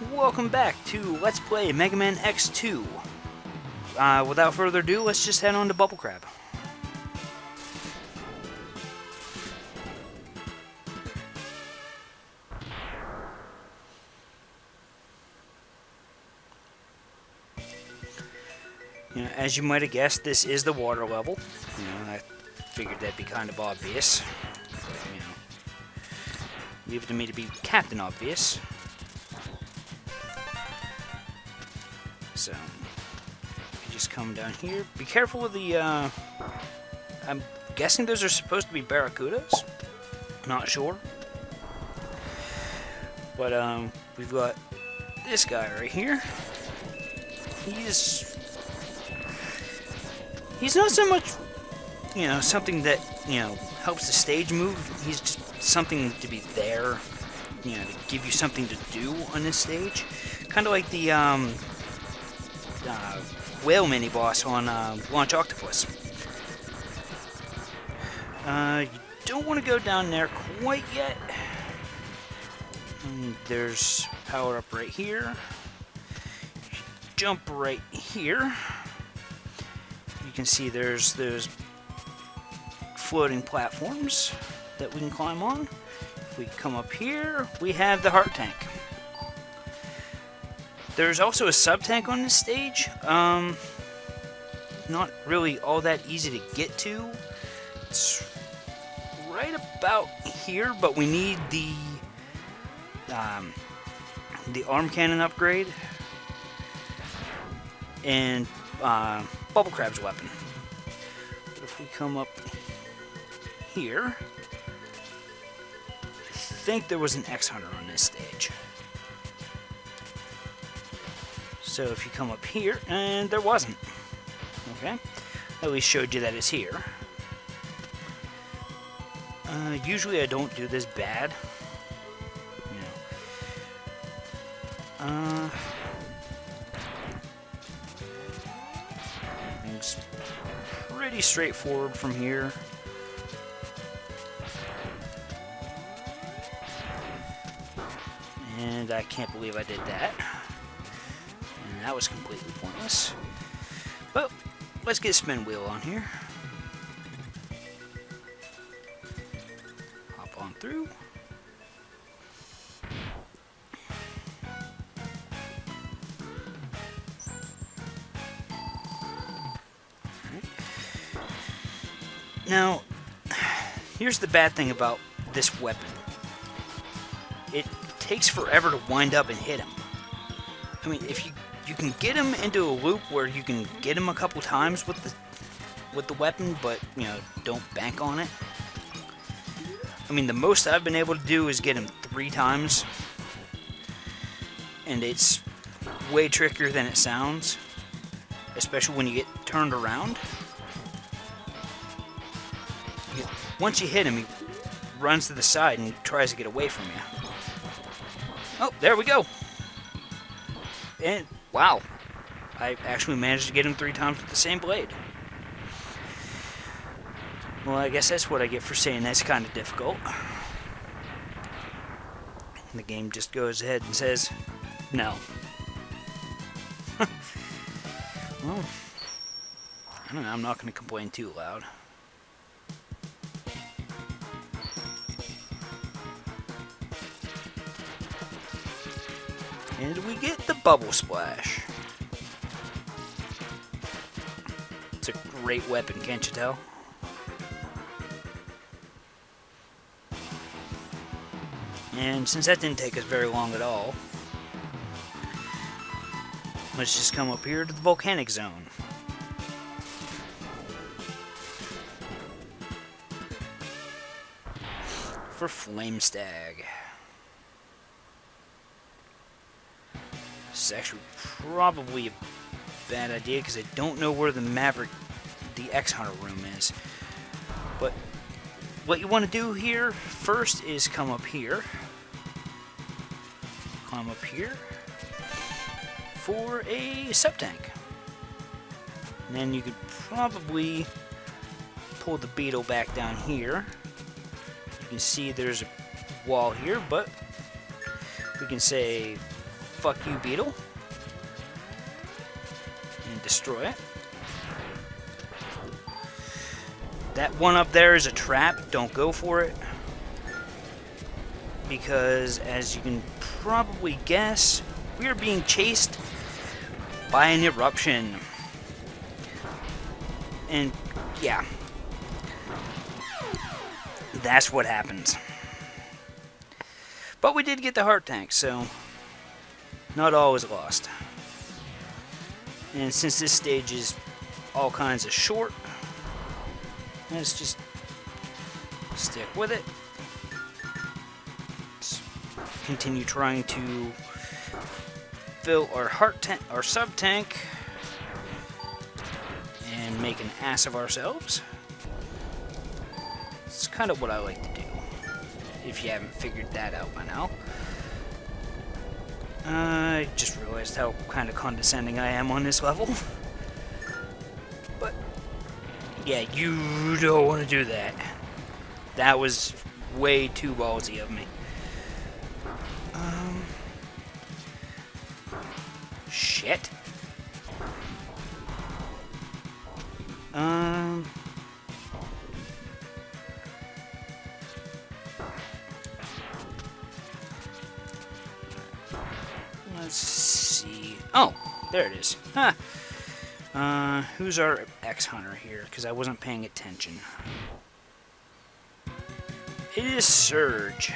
Welcome back to Let's Play Mega Man X2. Without further ado, let's just head on to Bubble Crab. As you might have guessed, this is the water level. I figured that'd be kind of obvious. Leave it to me to be Captain Obvious. So, you just come down here. Be careful with the, I'm guessing those are supposed to be barracudas. Not sure. But, we've got this guy right here. He's not so much, something that, helps the stage move. He's just something to be there, to give you something to do on this stage. Kind of like the, whale mini-boss on Launch Octopus. You don't want to go down there quite yet. There's power up right here. Jump right here. You can see there's floating platforms that we can climb on. If we come up here, we have the heart tank. There's also a sub-tank on this stage. Not really all that easy to get to. It's right about here, but we need the arm cannon upgrade and Bubble Crab's weapon. But if we come up here, I think there was an X-Hunter on this stage. So if you come up here, and there wasn't. Okay, at least showed you that it's here. Usually I don't do this bad. Things pretty straightforward from here. And I can't believe I did that. And that was completely pointless. But let's get a spin wheel on here. Hop on through. Now, here's the bad thing about this weapon. It takes forever to wind up and hit him. I mean, if you can get him into a loop where you can get him a couple times with the weapon, but don't bank on it. I mean, the most I've been able to do is get him 3 times, and it's way trickier than it sounds, especially when you get turned around. Once you hit him, he runs to the side and tries to get away from you. Oh, there we go. And, wow. I actually managed to get him 3 times with the same blade. Well, I guess that's what I get for saying that's kind of difficult. The game just goes ahead and says, no. Well, I don't know, I'm not going to complain too loud. And we get the Bubble Splash. It's a great weapon, can't you tell? And since that didn't take us very long at all, let's just come up here to the volcanic zone. For Flame Stag. This is actually probably a bad idea because I don't know where the Maverick, the X-Hunter room is. But what you want to do here first is come up here. Climb up here for a sub-tank. And then you could probably pull the beetle back down here. You can see there's a wall here, but we can say fuck you, beetle. And destroy it. That one up there is a trap. Don't go for it. Because, as you can probably guess, we are being chased by an eruption. And, yeah. That's what happens. But we did get the heart tank, so not all is lost. And since this stage is all kinds of short, let's just stick with it. Let's continue trying to fill our heart tank, our sub tank, and make an ass of ourselves. It's kind of what I like to do, if you haven't figured that out by now. I just realized how kind of condescending I am on this level. But, yeah, you don't want to do that. That was way too ballsy of me. Shit. Let's see. Oh, there it is. Huh. Who's our ex-hunter here? Because I wasn't paying attention. It is Surge.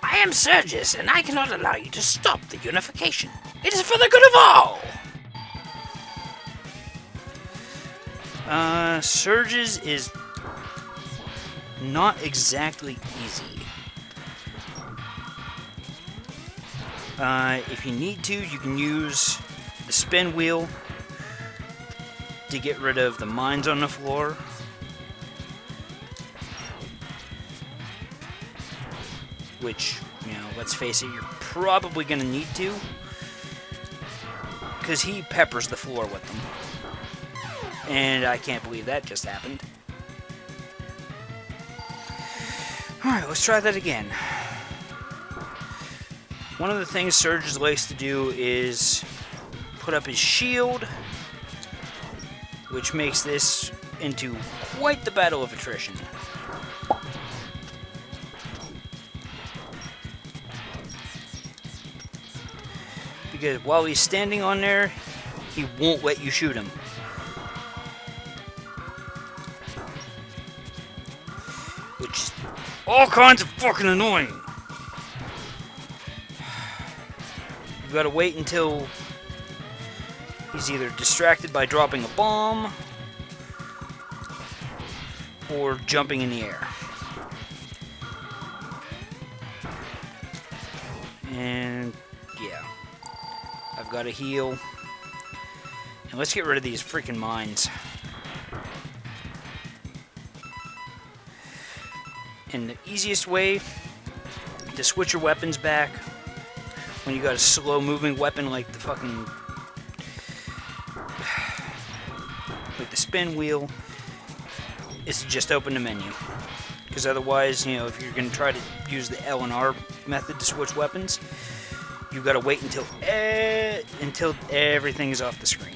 I am Surges, and I cannot allow you to stop the unification. It is for the good of all! Surges is not exactly easy. If you need to, you can use the spin wheel to get rid of the mines on the floor. Which, you know, let's face it, you're probably going to need to. Because he peppers the floor with them. And I can't believe that just happened. Alright, let's try that again. One of the things Surge likes to do is put up his shield, which makes this into quite the battle of attrition. Because while he's standing on there, he won't let you shoot him. Which is all kinds of fucking annoying. You've got to wait until he's either distracted by dropping a bomb or jumping in the air. And yeah, I've got to heal. And let's get rid of these freaking mines. And the easiest way to switch your weapons back when you got a slow moving weapon like the fucking like the spin wheel is to just open the menu. Because otherwise, you know, if you're going to try to use the L and R method to switch weapons, you've got to wait until everything is off the screen.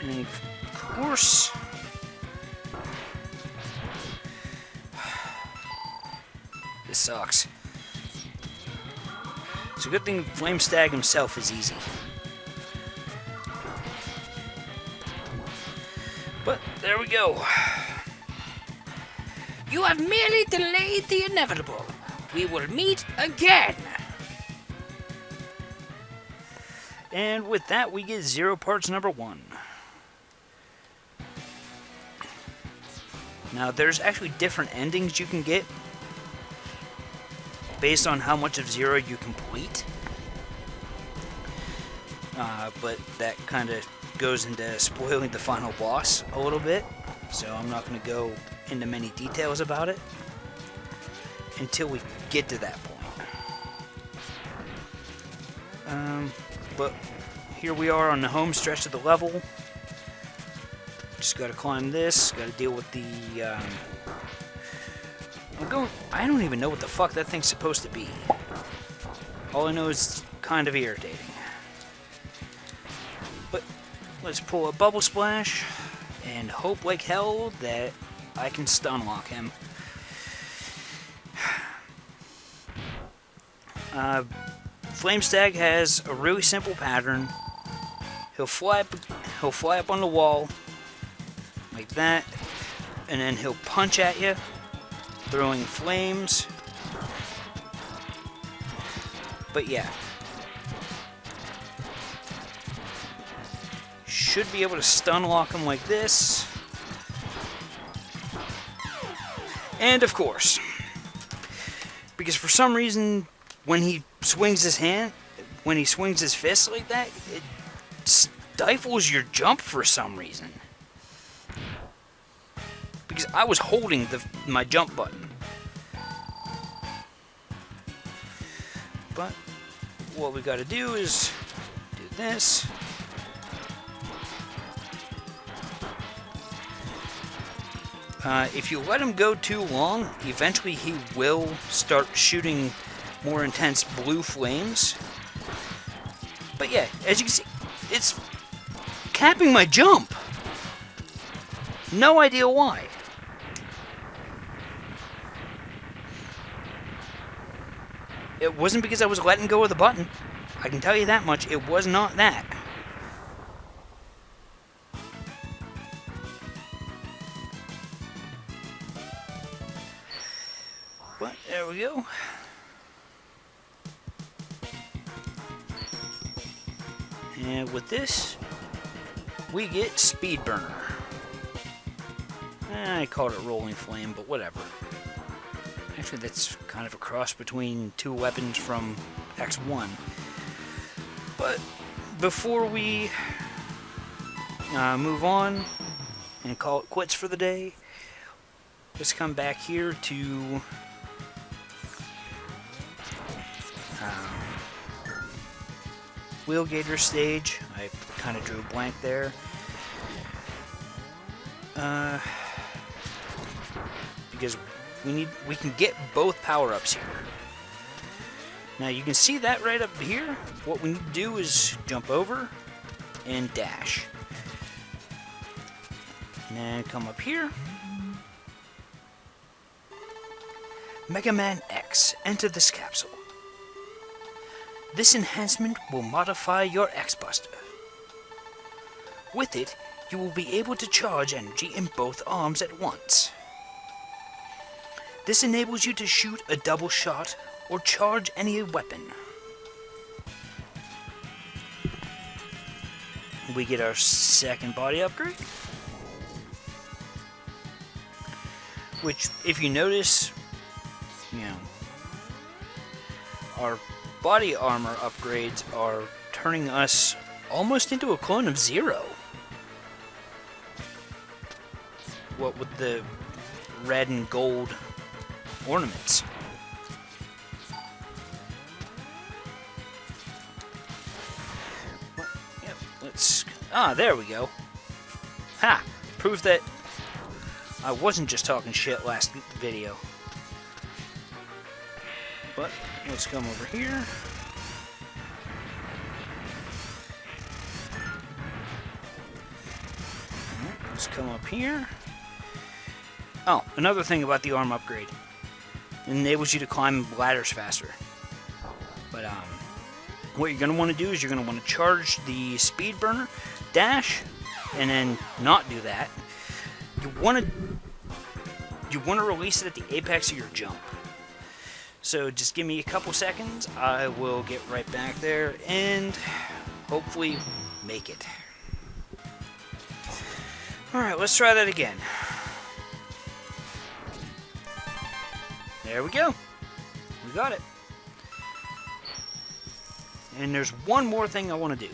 And of course, this sucks. It's a good thing Flamestag himself is easy. But there we go. You have merely delayed the inevitable. We will meet again. And with that, we get 0 parts number 1. Now, there's actually different endings you can get based on how much of 0 you complete. But that kind of goes into spoiling the final boss a little bit, so I'm not going to go into many details about it. until we get to that point. But here we are on the home stretch of the level. Just gotta climb this, gotta deal with the, I don't even know what the fuck that thing's supposed to be. All I know is it's kind of irritating. But let's pull a Bubble Splash and hope like hell that I can stun lock him. Flamestag has a really simple pattern. He'll fly up on the wall like that, and then he'll punch at you, throwing flames. But yeah, should be able to stun lock him like this. And of course, because for some reason when he swings his fist like that, it stifles your jump for some reason. Because I was holding my jump button. But what we gotta do is do this. If you let him go too long, eventually he will start shooting more intense blue flames. But yeah, as you can see, it's capping my jump. No idea why. It wasn't because I was letting go of the button. I can tell you that much. It was not that. But there we go. And with this, we get Speed Burner. I called it Rolling Flame, but whatever. Actually, that's kind of a cross between two weapons from X1. But before we move on and call it quits for the day, let's come back here to Wheelgator stage. I kind of drew a blank there. Because we can get both power-ups here. Now you can see that right up here. What we need to do is jump over and dash. And then come up here. Mega Man X, enter this capsule. This enhancement will modify your X-Buster. With it, you will be able to charge energy in both arms at once. This enables you to shoot a double shot or charge any weapon. We get our second body upgrade. Which, if you notice, our body armor upgrades are turning us almost into a clone of Zero. What with the red and gold ornaments. Yep, there we go. Ha! Proof that I wasn't just talking shit last video. But let's come over here. Let's come up here. Oh, another thing about the arm upgrade. It enables you to climb ladders faster. But what you're going to want to do is you're going to want to charge the speed burner, dash, and then not do that. You want to release it at the apex of your jump. So just give me a couple seconds. I will get right back there and hopefully make it. Alright, let's try that again. There we go. We got it. And there's one more thing I want to do.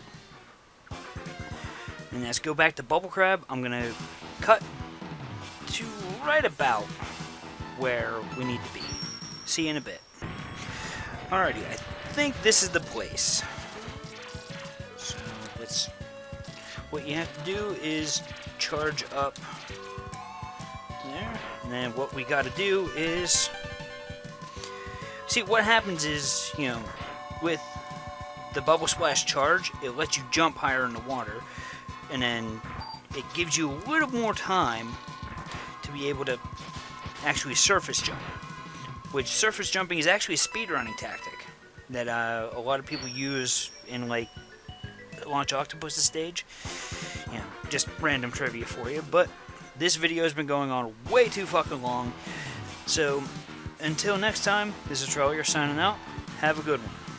And that's go back to Bubble Crab. I'm going to cut to right about where we need to be. See you in a bit. Alrighty, I think this is the place. So let's... What you have to do is charge up there. And then what we got to do is... See, what happens is, you know, with the bubble splash charge, it lets you jump higher in the water. And then it gives you a little more time to be able to actually surface jump. Which surface jumping is actually a speedrunning tactic that a lot of people use in, like, Launch Octopus's stage. You know, just random trivia for you. But this video has been going on way too fucking long. So, until next time, this is Trelior signing out. Have a good one.